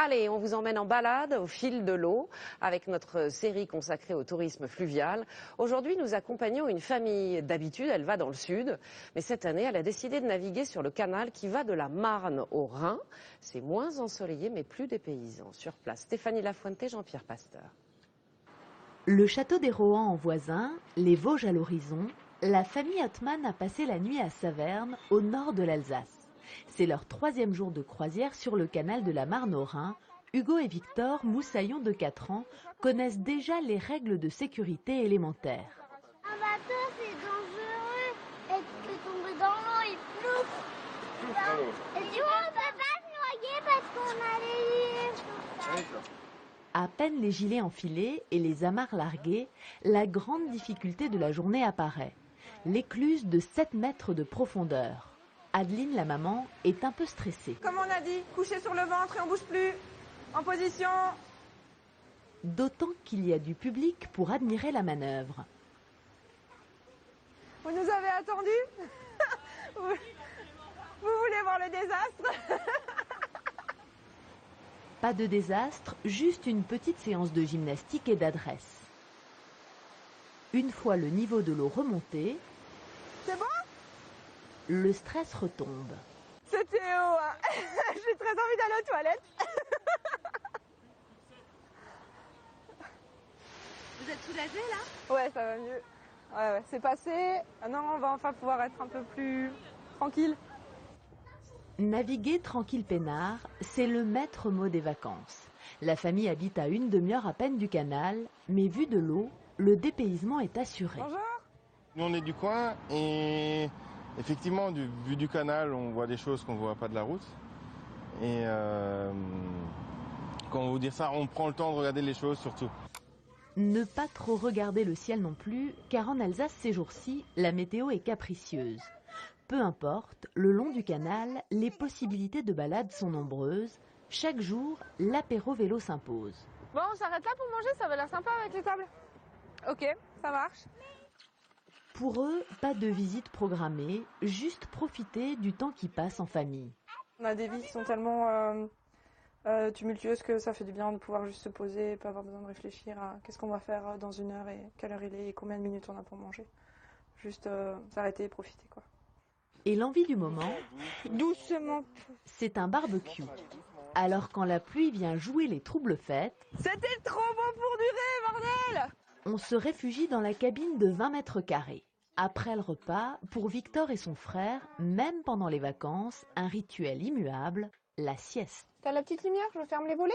Allez, on vous emmène en balade au fil de l'eau avec notre série consacrée au tourisme fluvial. Aujourd'hui, nous accompagnons une famille. D'habitude, elle va dans le sud, mais cette année, elle a décidé de naviguer sur le canal qui va de la Marne au Rhin. C'est moins ensoleillé, mais plus dépaysant. Sur place, Stéphanie Lafuente, Jean-Pierre Pasteur. Le château des Rohan en voisin, les Vosges à l'horizon, la famille Ottmann a passé la nuit à Saverne, au nord de l'Alsace. C'est leur 3e jour de croisière sur le canal de la Marne au Rhin. Hugo et Victor, moussaillons de 4 ans, connaissent déjà les règles de sécurité élémentaires. Un bateau, c'est dangereux. Et tu peux tomber dans l'eau, il plouf. Et tu vois, on ne peut pas se noyer parce qu'on a les livres. À peine les gilets enfilés et les amarres larguées, la grande difficulté de la journée apparaît. L'écluse de 7 mètres de profondeur. Adeline, la maman, est un peu stressée. Comme on a dit, coucher sur le ventre et on bouge plus. En position. D'autant qu'il y a du public pour admirer la manœuvre. Vous nous avez attendus. Vous voulez voir le désastre? Pas de désastre, juste une petite séance de gymnastique et d'adresse. Une fois le niveau de l'eau remonté, c'est bon? Le stress retombe. C'était haut, hein. J'ai très envie d'aller aux toilettes. Vous êtes soulagée là? Ouais, ça va mieux. Ouais, c'est passé. Maintenant, on va enfin pouvoir être un peu plus tranquille. Naviguer tranquille peinard, c'est le maître mot des vacances. La famille habite à une demi-heure à peine du canal, mais vu de l'eau, le dépaysement est assuré. Bonjour. Nous, on est du coin et effectivement, vu du canal, on voit des choses qu'on ne voit pas de la route. Et comment vous dire ça, on prend le temps de regarder les choses surtout. Ne pas trop regarder le ciel non plus, car en Alsace ces jours-ci, la météo est capricieuse. Peu importe, le long du canal, les possibilités de balade sont nombreuses. Chaque jour, l'apéro vélo s'impose. Bon, on s'arrête là pour manger, ça va l'air sympa avec les tables. Ok, ça marche. Pour eux, pas de visite programmée, juste profiter du temps qui passe en famille. On a des vies qui sont tellement tumultueuses que ça fait du bien de pouvoir juste se poser et pas avoir besoin de réfléchir à qu'est-ce qu'on va faire dans 1 heure et quelle heure il est et combien de minutes on a pour manger. Juste s'arrêter et profiter, quoi. Et l'envie du moment, doucement, c'est un barbecue. Alors quand la pluie vient jouer les troubles fêtes, c'était trop beau pour durer, bordel! On se réfugie dans la cabine de 20 mètres carrés. Après le repas, pour Victor et son frère, même pendant les vacances, un rituel immuable, la sieste. T'as la petite lumière, je ferme les volets?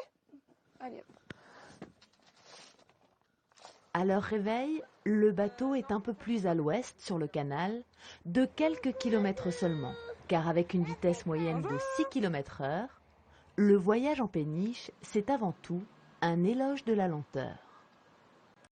Allez hop. À leur réveil, le bateau est un peu plus à l'ouest sur le canal, de quelques kilomètres seulement, car avec une vitesse moyenne de 6 km/h, le voyage en péniche, c'est avant tout un éloge de la lenteur.